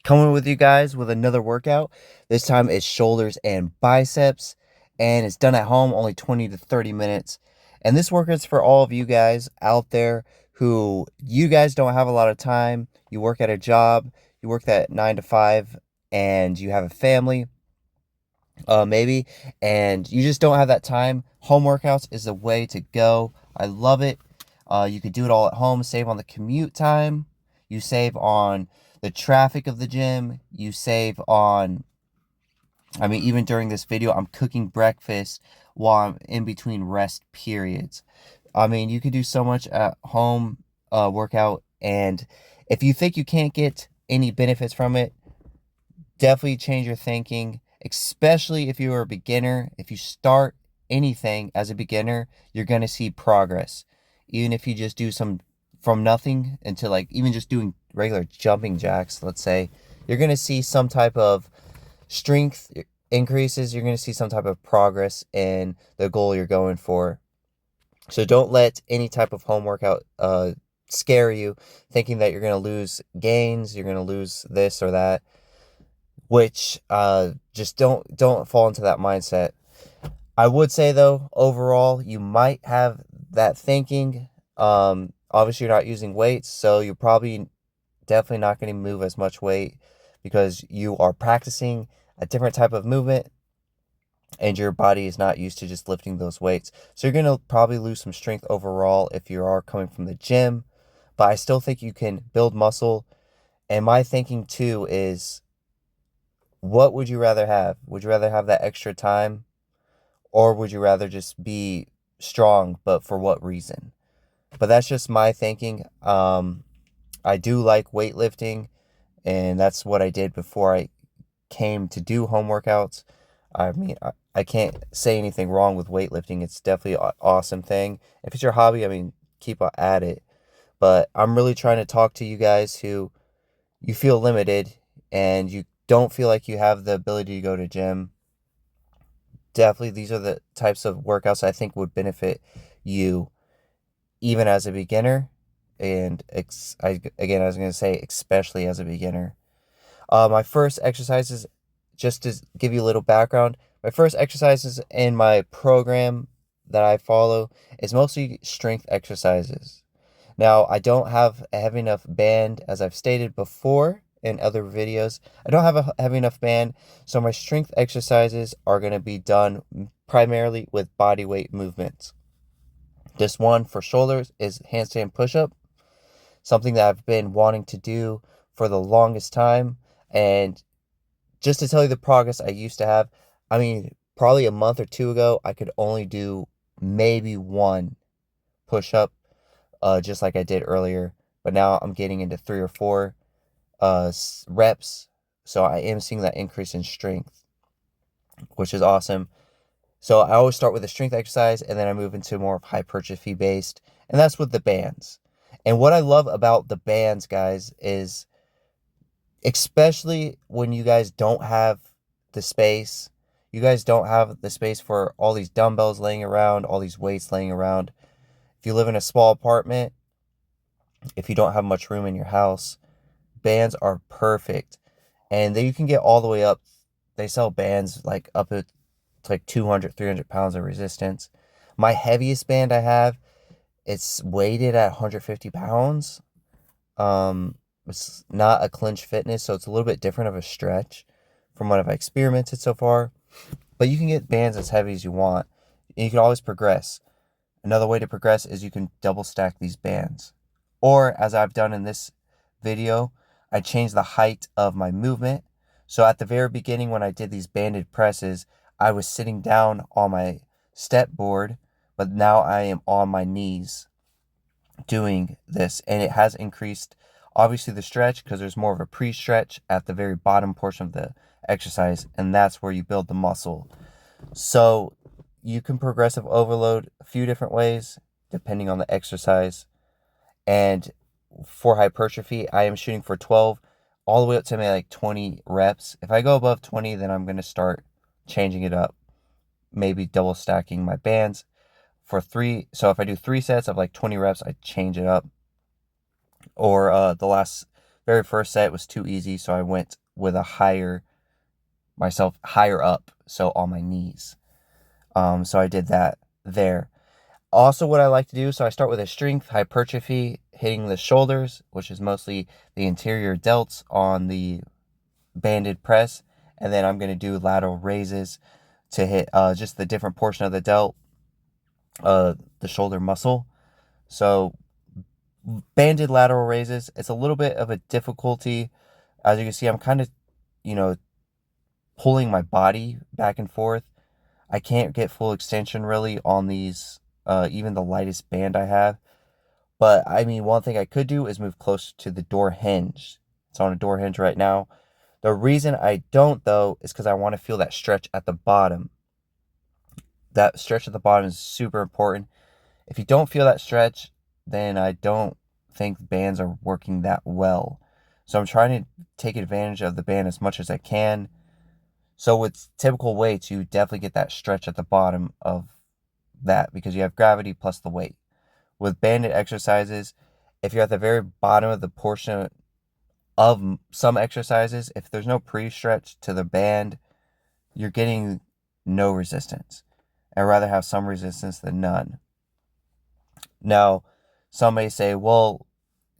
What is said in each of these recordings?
Coming with you guys with another workout. This time it's shoulders and biceps, and it's done at home, only 20 to 30 minutes. And this workout's for all of you guys out there who you guys don't have a lot of time. You work at a job, you work that 9 to 5, and you have a family, maybe, and you just don't have that time. Home workouts is the way to go. I love it. You could do it all at home, save on the commute time, you save on the traffic of the gym, you save on, I mean, even during this video, I'm cooking breakfast while I'm in between rest periods. I mean, you could do so much at home workout, and if you think you can't get any benefits from it, definitely change your thinking, especially if you're a beginner. If you start anything as a beginner, you're going to see progress. Even if you just do some from nothing into, like, even just doing regular jumping jacks, let's say, you're going to see some type of strength increases. You're going to see some type of progress in the goal you're going for. So don't let any type of home workout scare you, thinking that you're going to lose gains, you're going to lose this or that, which just don't fall into that mindset. I would say, though, overall, you might have that thinking. Obviously, you're not using weights, so you're probably definitely not going to move as much weight because you are practicing a different type of movement and your body is not used to just lifting those weights. So you're going to probably lose some strength overall if you are coming from the gym, but I still think you can build muscle. And my thinking too is, what would you rather have? Would you rather have that extra time, or would you rather just be strong, but for what reason? But that's just my thinking. I do like weightlifting, and that's what I did before I came to do home workouts. I mean, I can't say anything wrong with weightlifting. It's definitely an awesome thing. If it's your hobby, I mean, keep at it. But I'm really trying to talk to you guys who you feel limited and you don't feel like you have the ability to go to gym. Definitely, these are the types of workouts I think would benefit you even as a beginner. And again, I was going to say, especially as a beginner. My first exercises, just to give you a little background, my first exercises in my program that I follow is mostly strength exercises. Now, I don't have a heavy enough band, as I've stated before in other videos. I don't have a heavy enough band, so my strength exercises are going to be done primarily with body weight movements. This one for shoulders is handstand push-up, something that I've been wanting to do for the longest time. And just to tell you the progress I used to have, I mean, probably a month or two ago, I could only do maybe one push-up, just like I did earlier. But now I'm getting into 3 or 4 reps. So I am seeing that increase in strength, which is awesome. So I always start with a strength exercise and then I move into more of hypertrophy based. And that's with the bands. And what I love about the bands, guys, is especially when you guys don't have the space, you guys don't have the space for all these dumbbells laying around, all these weights laying around. If you live in a small apartment, if you don't have much room in your house, bands are perfect. And then you can get all the way up. They sell bands like up at like 200, 300 pounds of resistance. My heaviest band I have, it's weighted at 150 pounds. It's not a clinch fitness, so it's a little bit different of a stretch from what I've experimented so far. But you can get bands as heavy as you want. And you can always progress. Another way to progress is you can double stack these bands. Or, as I've done in this video, I changed the height of my movement. So at the very beginning when I did these banded presses, I was sitting down on my step board, but now I am on my knees doing this, and it has increased obviously the stretch because there's more of a pre-stretch at the very bottom portion of the exercise, and that's where you build the muscle. So you can progressive overload a few different ways depending on the exercise. And for hypertrophy, I am shooting for 12 all the way up to maybe like 20 reps. If I go above 20, then I'm going to start changing it up, maybe double stacking my bands for 3. So if I do 3 sets of like 20 reps, I change it up. Or the last very first set was too easy, so I went with a myself higher up, so on my knees. So I did that there. Also, what I like to do, so I start with a strength hypertrophy, hitting the shoulders, which is mostly the interior delts on the banded press, and then I'm going to do lateral raises to hit just the different portion of the delt, the shoulder muscle. So banded lateral raises, it's a little bit of a difficulty. As you can see, I'm kind of, you know, pulling my body back and forth. I can't get full extension really on these, even the lightest band I have. But I mean, one thing I could do is move closer to the door hinge. It's on a door hinge right now. The reason I don't, though, is because I want to feel that stretch at the bottom. That stretch at the bottom is super important. If you don't feel that stretch, then I don't think bands are working that well. So I'm trying to take advantage of the band as much as I can. So it's typical way to definitely get that stretch at the bottom of that, because you have gravity plus the weight. With banded exercises, if you're at the very bottom of the portion of some exercises, if there's no pre-stretch to the band, you're getting no resistance. I'd rather have some resistance than none. Now, some may say, well,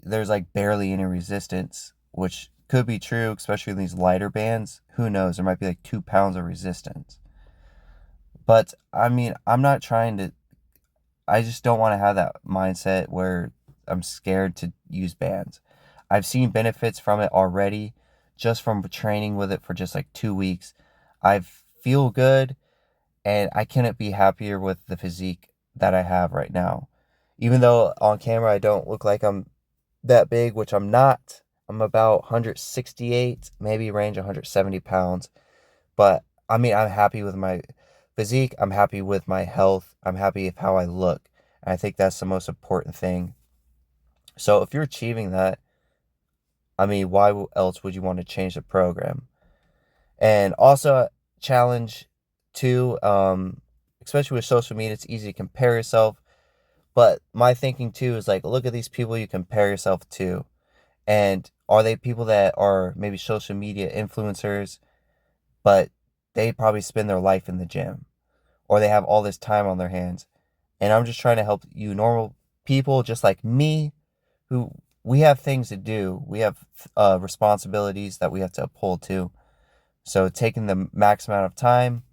there's like barely any resistance, which could be true, especially in these lighter bands. Who knows? There might be like 2 pounds of resistance. But I mean, I just don't want to have that mindset where I'm scared to use bands. I've seen benefits from it already, just from training with it for just like 2 weeks. I feel good, and I couldn't be happier with the physique that I have right now. Even though on camera I don't look like I'm that big, which I'm not. I'm about 168, maybe range 170 pounds. But I mean, I'm happy with my physique. I'm happy with my health. I'm happy with how I look. And I think that's the most important thing. So if you're achieving that, I mean, why else would you want to change the program? And also, challenge too, especially with social media, it's easy to compare yourself. But my thinking too is like, look at these people you compare yourself to. And are they people that are maybe social media influencers, but they probably spend their life in the gym, or they have all this time on their hands? And I'm just trying to help you normal people just like me, who we have things to do. We have responsibilities that we have to uphold too. So taking the max amount of time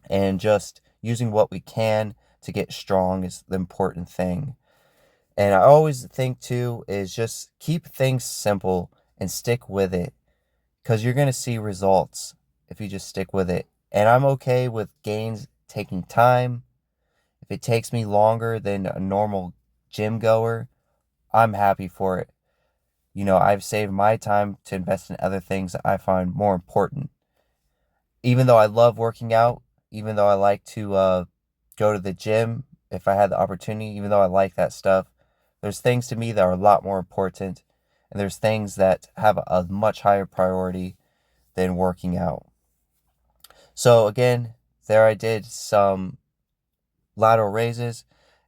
and just using what we can to get strong is the important thing. And I always think too is just keep things simple and stick with it, because you're going to see results if you just stick with it. And I'm okay with gains taking time. If it takes me longer than a normal gym goer, I'm happy for it. You know, I've saved my time to invest in other things that I find more important. Even though I love working out, even though I like to go to the gym if I had the opportunity, even though I like that stuff, there's things to me that are a lot more important. And there's things that have a much higher priority than working out. So again, there I did some lateral raises,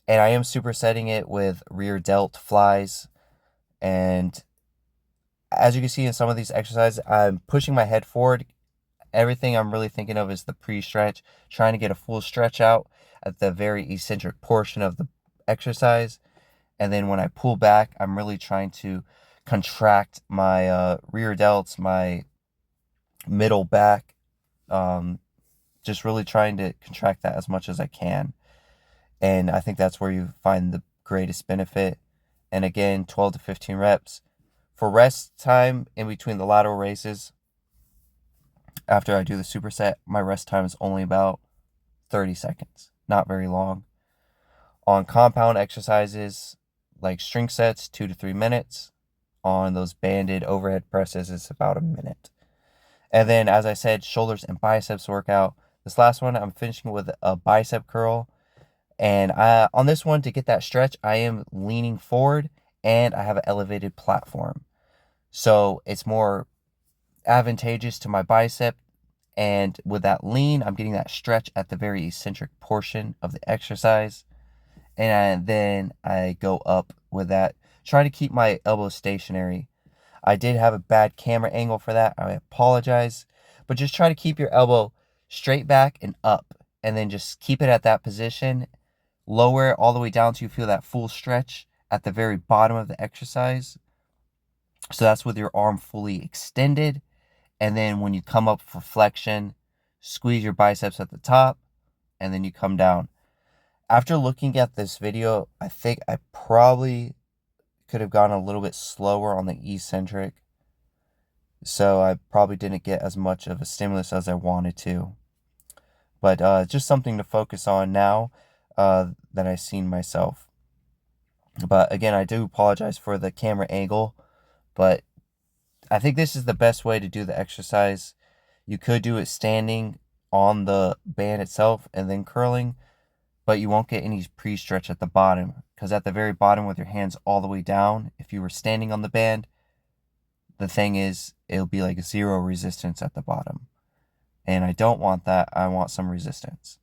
and I am supersetting it with rear delt flies. And as you can see in some of these exercises, I'm pushing my head forward. Everything I'm really thinking of is the pre-stretch, trying to get a full stretch out at the very eccentric portion of the exercise. And then when I pull back, I'm really trying to contract my rear delts, my middle back, just really trying to contract that as much as I can. And I think that's where you find the greatest benefit. And again, 12 to 15 reps. For rest time in between the lateral raises, after I do the superset, my rest time is only about 30 seconds. Not very long. On compound exercises like strength sets, 2 to 3 minutes. On those banded overhead presses, it's about a minute. And then, as I said, shoulders and biceps workout. This last one, I'm finishing with a bicep curl. And on this one, to get that stretch, I am leaning forward and I have an elevated platform. So it's more advantageous to my bicep. And with that lean, I'm getting that stretch at the very eccentric portion of the exercise. And then I go up with that, trying to keep my elbows stationary. I did have a bad camera angle for that. I apologize. But just try to keep your elbow straight back and up. And then just keep it at that position. Lower it all the way down till you feel that full stretch at the very bottom of the exercise. So that's with your arm fully extended. And then when you come up for flexion, squeeze your biceps at the top. And then you come down. After looking at this video, I think I probably could have gone a little bit slower on the eccentric. So I probably didn't get as much of a stimulus as I wanted to. But just something to focus on now that I've seen myself. But again, I do apologize for the camera angle. But I think this is the best way to do the exercise. You could do it standing on the band itself and then curling, but you won't get any pre-stretch at the bottom, because at the very bottom with your hands all the way down, if you were standing on the band, the thing is, it'll be like zero resistance at the bottom. And I don't want that. I want some resistance.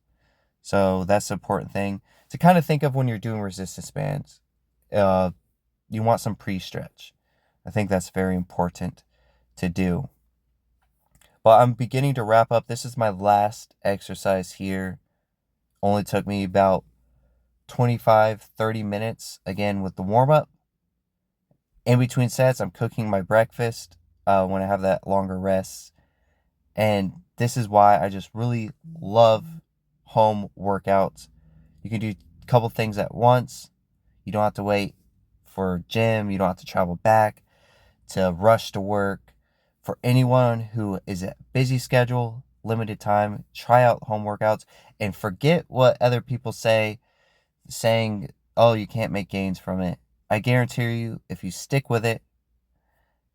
So that's the important thing to kind of think of when you're doing resistance bands. You want some pre-stretch. I think that's very important to do. But I'm beginning to wrap up. This is my last exercise here. Only took me about 25-30 minutes, again, with the warm-up. In between sets, I'm cooking my breakfast when I have that longer rest. And this is why I just really love home workouts. You can do a couple things at once. You don't have to wait for gym. You don't have to travel back to rush to work. For anyone who is a busy schedule, limited time, try out home workouts and forget what other people say, saying, oh, you can't make gains from it. I guarantee you, if you stick with it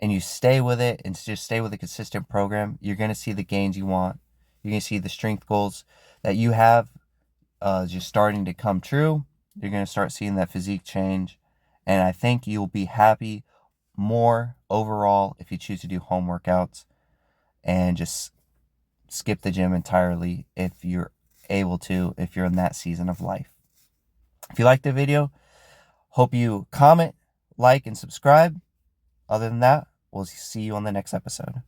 and you stay with it and just stay with a consistent program, you're going to see the gains you want. You're going to see the strength goals that you have just starting to come true. You're going to start seeing that physique change. And I think you'll be happy more overall if you choose to do home workouts and just skip the gym entirely if you're able to, if you're in that season of life. If you liked the video, hope you comment, like, and subscribe. Other than that, we'll see you on the next episode.